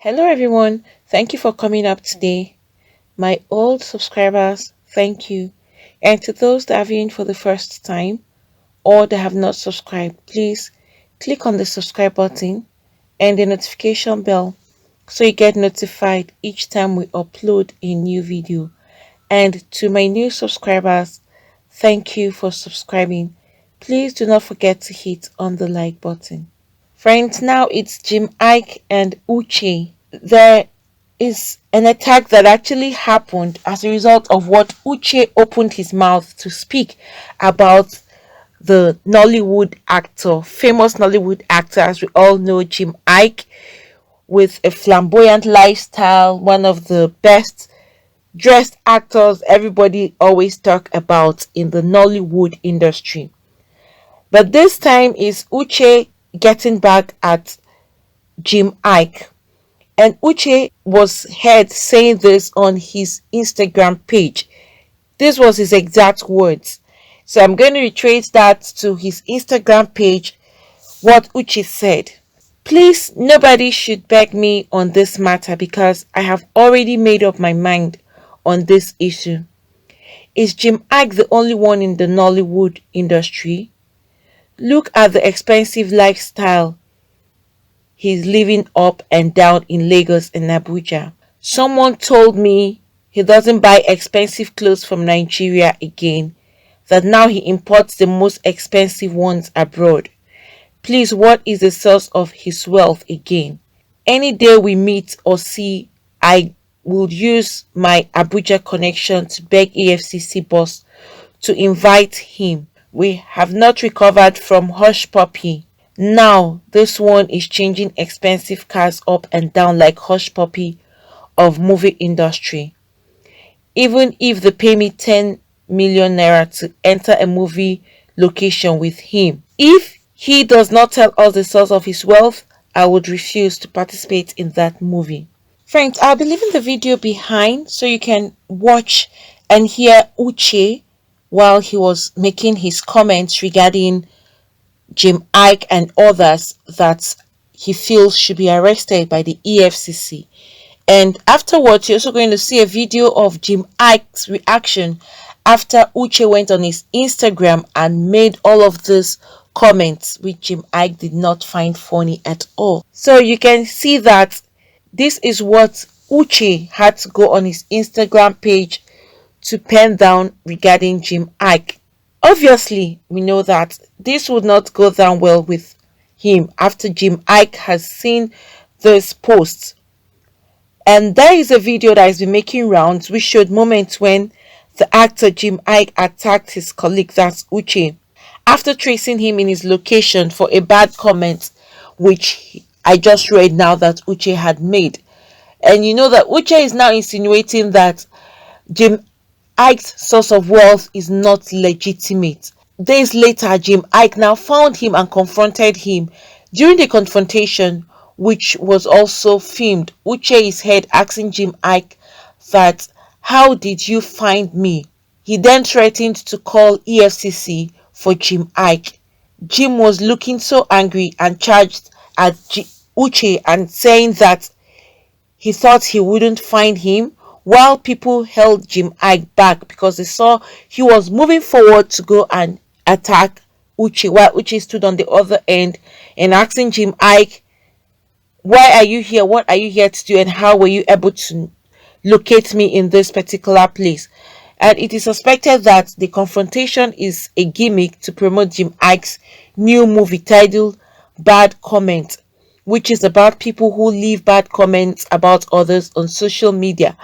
Hello everyone, thank you for coming up today. My old subscribers, thank you. And to those that are viewing for the first time or that have not subscribed, please click on the subscribe button and the notification bell so you get notified each time we upload a new video. And to my new subscribers, thank you for subscribing. Please do not forget to hit on the like button. Friends, now it's Jim Iyke and Uche. There is an attack that actually happened as a result of what Uche opened his mouth to speak about the Nollywood actor, famous Nollywood actor, as we all know, Jim Iyke, with a flamboyant lifestyle, one of the best dressed actors everybody always talk about in the Nollywood industry. But this time is Uche getting back at Jim Iyke. And Uche was heard saying this on his Instagram page. This was his exact words. So I'm going to retrace that to his Instagram page, what Uche said. Please, nobody should beg me on this matter because I have already made up my mind on this issue. Is Jim Iyke the only one in the Nollywood industry? Look at the expensive lifestyle he's living up and down in Lagos and Abuja. Someone told me he doesn't buy expensive clothes from Nigeria again, that now he imports the most expensive ones abroad. Please, what is the source of his wealth again? Any day we meet or see, I will use my Abuja connection to beg EFCC boss to invite him. We have not recovered from Hush Puppy. Now, this one is changing expensive cars up and down like Hush Puppy of movie industry. Even if they pay me 10 million naira to enter a movie location with him, if he does not tell us the source of his wealth, I would refuse to participate in that movie. Friends, I'll be leaving the video behind so you can watch and hear Uche while he was making his comments regarding Jim Iyke and others that he feels should be arrested by the EFCC. And afterwards, you're also going to see a video of Jim Iyke's reaction after Uche went on his Instagram and made all of these comments, which Jim Iyke did not find funny at all. So you can see that this is what Uche had to go on his Instagram page to pen down regarding Jim Iyke. Obviously, we know that this would not go down well with him after Jim Iyke has seen this post. And there is a video that has been making rounds which showed moments when the actor Jim Iyke attacked his colleague, that's Uche, after tracing him in his location for a bad comment which I just read now that Uche had made. And you know that Uche is now insinuating that Jim Iyke's source of wealth is not legitimate. Days later, Jim Iyke now found him and confronted him. During the confrontation, which was also filmed, Uche is heard asking Jim Iyke that, "How did you find me?" He then threatened to call EFCC for Jim Iyke. Jim was looking so angry and charged at Uche and saying that he thought he wouldn't find him, while people held Jim Iyke back because they saw he was moving forward to go and attack Uche, while Uche stood on the other end and asking Jim Iyke, "Why are you here? What are you here to do? And how were you able to locate me in this particular place?" And it is suspected that the confrontation is a gimmick to promote Jim Iyke's new movie titled Bad Comment, which is about people who leave bad comments about others on social media.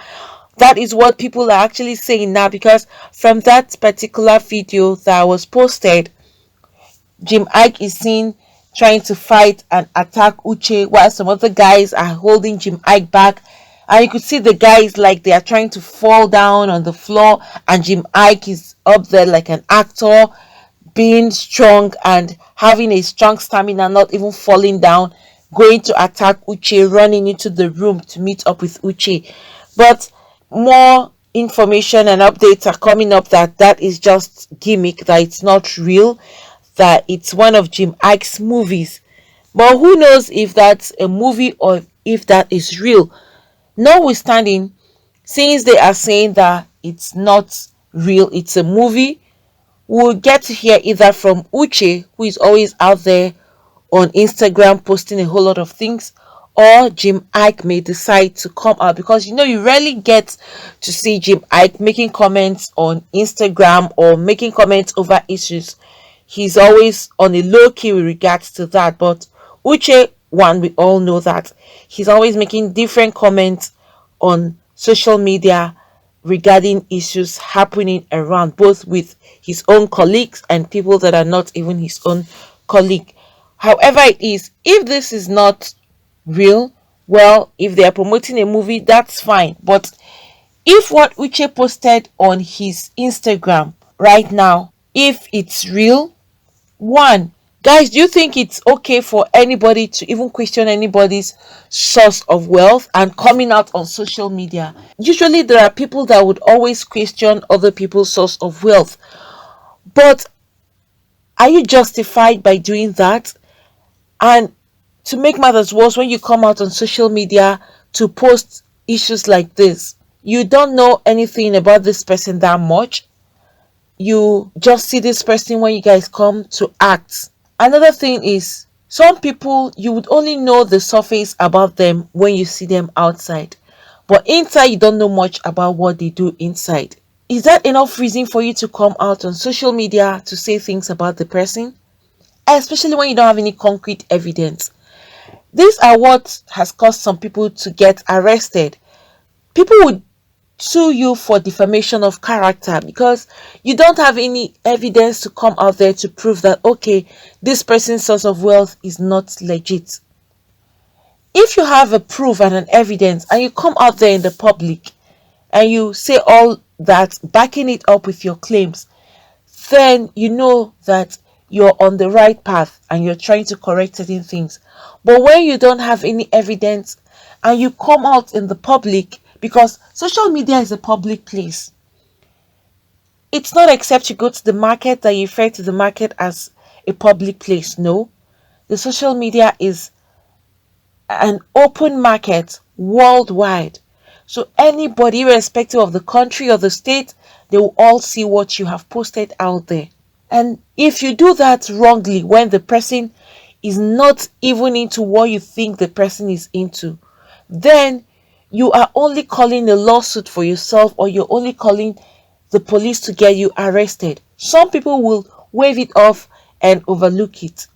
That is what people are actually saying now, because from that particular video that was posted, Jim Iyke is seen trying to fight and attack Uche while some other guys are holding Jim Iyke back. And you could see the guys like they are trying to fall down on the floor, and Jim Iyke is up there like an actor, being strong and having a strong stamina, not even falling down, going to attack Uche, running into the room to meet up with Uche. But more information and updates are coming up that is just gimmick, that it's not real, that it's one of Jim Iyke's movies. But who knows if that's a movie or if that is real. Notwithstanding, since they are saying that it's not real, it's a movie, we'll get to hear either from Uche, who is always out there on Instagram posting a whole lot of things, or Jim Iyke may decide to come out, because you rarely get to see Jim Iyke making comments on Instagram or making comments over issues. He's always on a low key with regards to that. But Uche, one, we all know that he's always making different comments on social media regarding issues happening around, both with his own colleagues and people that are not even his own colleague. However it is, if this is not real, well, if they are promoting a movie, that's fine. But if what Uche posted on his Instagram right now, if it's real, one, guys, do you think it's okay for anybody to even question anybody's source of wealth and coming out on social media? Usually there are people that would always question other people's source of wealth. But are you justified by doing that? And to make matters worse, when you come out on social media to post issues like this, you don't know anything about this person that much. You just see this person when you guys come to act. Another thing is, some people, you would only know the surface about them when you see them outside. But inside, you don't know much about what they do inside. Is that enough reason for you to come out on social media to say things about the person? Especially when you don't have any concrete evidence. These are what has caused some people to get arrested. People would sue you for defamation of character because you don't have any evidence to come out there to prove that, okay, this person's source of wealth is not legit. If you have a proof and an evidence and you come out there in the public and you say all that, backing it up with your claims, then you know that you're on the right path and you're trying to correct certain things. But when you don't have any evidence and you come out in the public, because social media is a public place, it's not except you go to the market that you refer to the market as a public place. No, the social media is an open market worldwide. So anybody, irrespective of the country or the state, they will all see what you have posted out there. And if you do that wrongly, when the person is not even into what you think the person is into, then you are only calling a lawsuit for yourself, or you're only calling the police to get you arrested. Some people will wave it off and overlook it.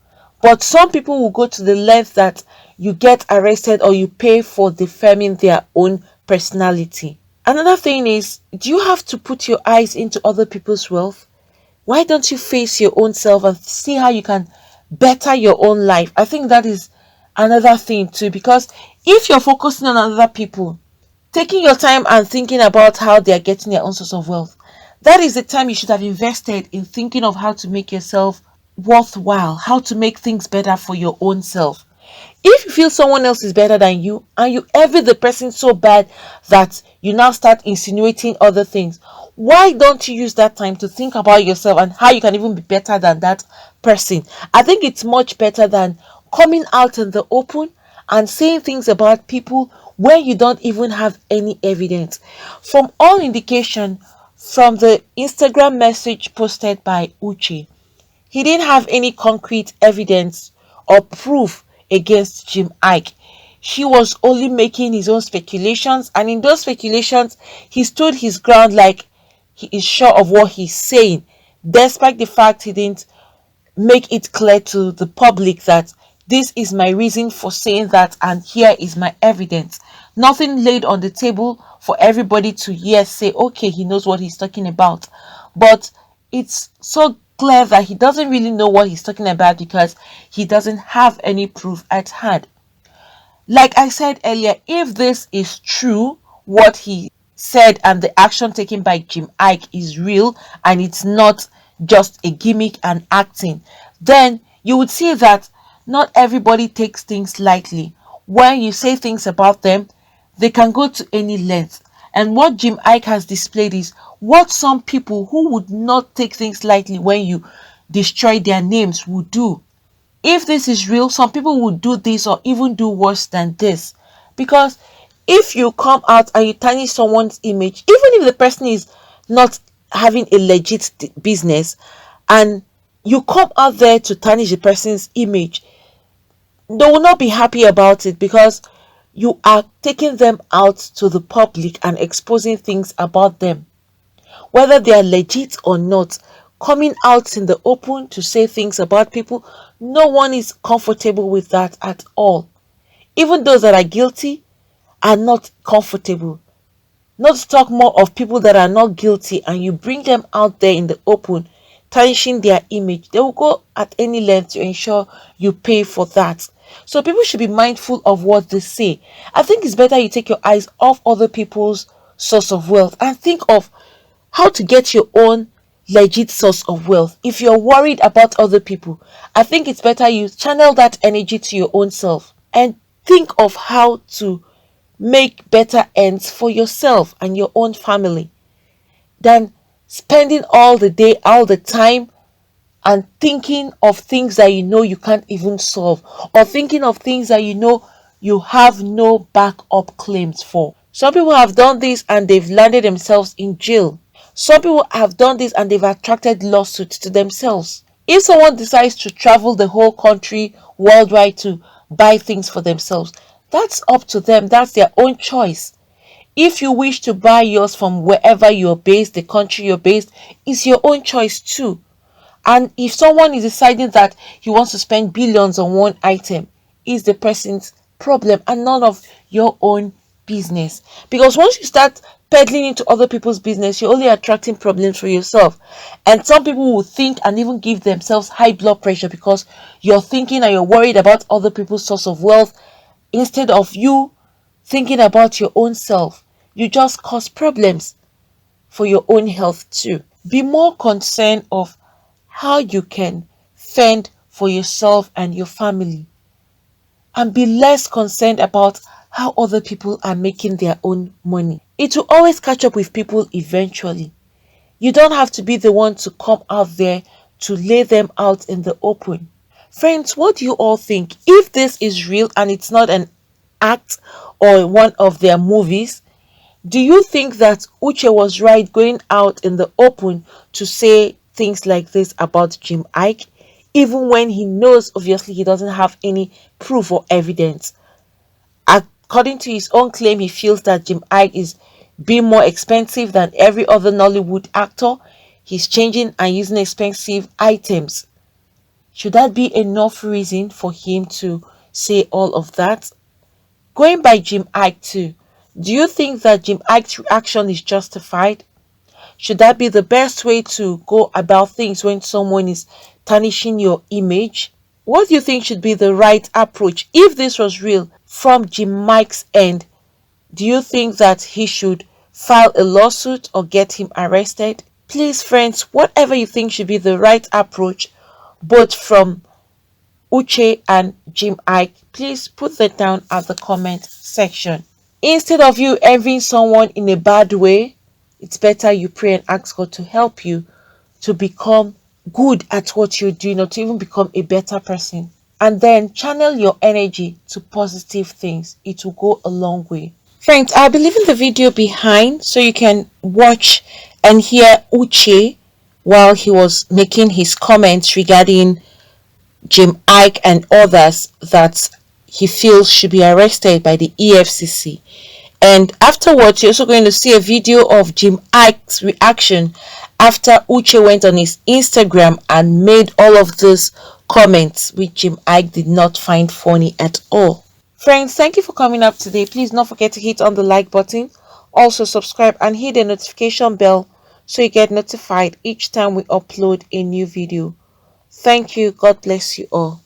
But some people will go to the length that you get arrested or you pay for defaming their own personality. Another thing is, do you have to put your eyes into other people's wealth? Why don't you face your own self and see how you can better your own life? I think that is another thing too, because if you're focusing on other people, taking your time and thinking about how they are getting their own source of wealth, that is the time you should have invested in thinking of how to make yourself worthwhile, how to make things better for your own self. If you feel someone else is better than you and you envy the person so bad that you now start insinuating other things, why don't you use that time to think about yourself and how you can even be better than that person? I think it's much better than coming out in the open and saying things about people when you don't even have any evidence. From all indication, from the Instagram message posted by Uche, he didn't have any concrete evidence or proof against Jim Iyke. He was only making his own speculations, and in those speculations, he stood his ground like he is sure of what he's saying, despite the fact he didn't make it clear to the public that this is my reason for saying that and here is my evidence. Nothing laid on the table for everybody to yes say, okay, he knows what he's talking about. But it's so clear that he doesn't really know what he's talking about because he doesn't have any proof at hand. Like I said earlier, if this is true, what he said and the action taken by Jim Iyke is real and it's not just a gimmick and acting, then you would see that not everybody takes things lightly. When you say things about them, they can go to any length. And what Jim Iyke has displayed is what some people who would not take things lightly when you destroy their names would do. If this is real, some people would do this or even do worse than this. Because if you come out and you tarnish someone's image, even if the person is not having a legit business, and you come out there to tarnish the person's image, they will not be happy about it, because you are taking them out to the public and exposing things about them. Whether they are legit or not, coming out in the open to say things about people, no one is comfortable with that at all. Even those that are guilty are not comfortable. Not to talk more of people that are not guilty, and you bring them out there in the open, tarnishing their image. They will go at any length to ensure you pay for that. So people should be mindful of what they say. I think it's better you take your eyes off other people's source of wealth and think of how to get your own legit source of wealth. If you're worried about other people, I think it's better you channel that energy to your own self and think of how to make better ends for yourself and your own family, than spending all the day, all the time, and thinking of things that you know you can't even solve, or thinking of things that you know you have no backup claims for. Some people have done this and they've landed themselves in jail. Some people have done this and they've attracted lawsuits to themselves. If someone decides to travel the whole country worldwide to buy things for themselves, that's up to them. That's their own choice. If you wish to buy yours from wherever you're based, the country you're based, it's your own choice too. And if someone is deciding that he wants to spend billions on one item, it's the person's problem and none of your own business. Because once you start peddling into other people's business, you're only attracting problems for yourself. And some people will think and even give themselves high blood pressure because you're thinking and you're worried about other people's source of wealth instead of you thinking about your own self. You just cause problems for your own health too. Be more concerned of how you can fend for yourself and your family, and be less concerned about how other people are making their own money. It will always catch up with people eventually. You don't have to be the one to come out there to lay them out in the open. Friends, what do you all think? If this is real and it's not an act or one of their movies, do you think that Uche was right going out in the open to say things like this about Jim Iyke, even when he knows obviously he doesn't have any proof or evidence? According to his own claim, he feels that Jim Iyke is being more expensive than every other Nollywood actor. He's changing and using expensive items. Should that be enough reason for him to say all of that? Going by Jim Iyke too, do you think that Jim Iyke's reaction is justified? Should that be the best way to go about things when someone is tarnishing your image? What do you think should be the right approach if this was real from Jim Iyke's end? Do you think that he should file a lawsuit or get him arrested? Please, friends, whatever you think should be the right approach, both from Uche and Jim Iyke, please put that down at the comment section. Instead of you envying someone in a bad way, it's better you pray and ask God to help you to become good at what you're doing, or to even become a better person. And then channel your energy to positive things. It will go a long way. Friends, I'll be leaving the video behind so you can watch and hear Uche while he was making his comments regarding Jim Iyke and others that he feels should be arrested by the EFCC. And afterwards, you're also going to see a video of Jim Iyke's reaction after Uche went on his Instagram and made all of those comments, which Jim Iyke did not find funny at all. Friends, thank you for coming up today. Please don't forget to hit on the like button. Also subscribe and hit the notification bell so you get notified each time we upload a new video. Thank you. God bless you all.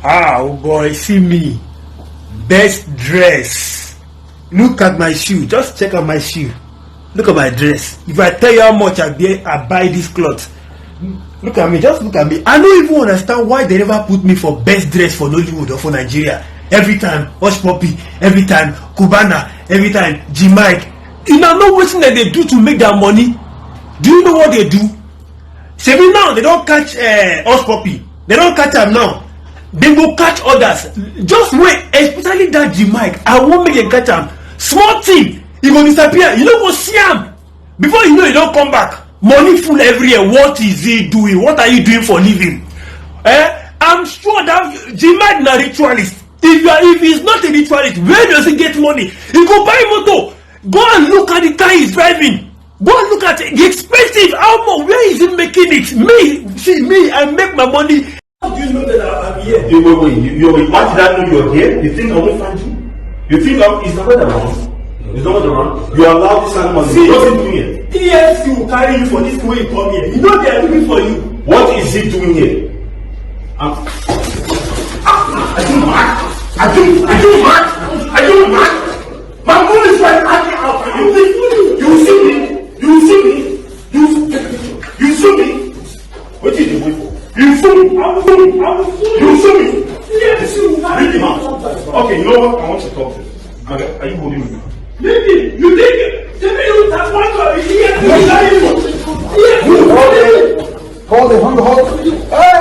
Oh boy, see me. Best dress. Look at my shoe. Just check out my shoe. Look at my dress. If I tell you how much I buy this cloth, look at me. Just look at me. I don't even understand why they never put me for best dress for Nollywood or for Nigeria. Every time Hush Puppy, every time Cubana, every time Jim Iyke. You know what they do to make their money? Do you know what they do? Say now they don't catch Hush Puppy. They don't catch him now. They go catch others. Just wait, especially that G-Mike. I won't make a catch him. Small thing, he go disappear. You don't go see him. Before you know, you don't come back. Money full everywhere. What is he doing? What are you doing for living? I'm sure that G-Mike na ritualist. If he's not a ritualist, where does he get money? He go buy motor. Go and look at the car he's driving. Go and look at it. The expensive. How much? Where is he making it? Me, I make my money. How do you know that I'm here? Wait. Why did I know you're here? You think I won't find you? You think is the weather wrong? Is the weather wrong? You allow this animal to see. What's he doing here? Yes, you will carry you for this way you come here. You know they are looking for you. What is he doing here? I do mad. My moon is right out. You see me? What did you wait for? You see me? You see me? Yes, you bring him out. Okay, you know what? I want to talk to you. Okay, are you holding me? Maybe you think you have one to be here. Hold it. Hey!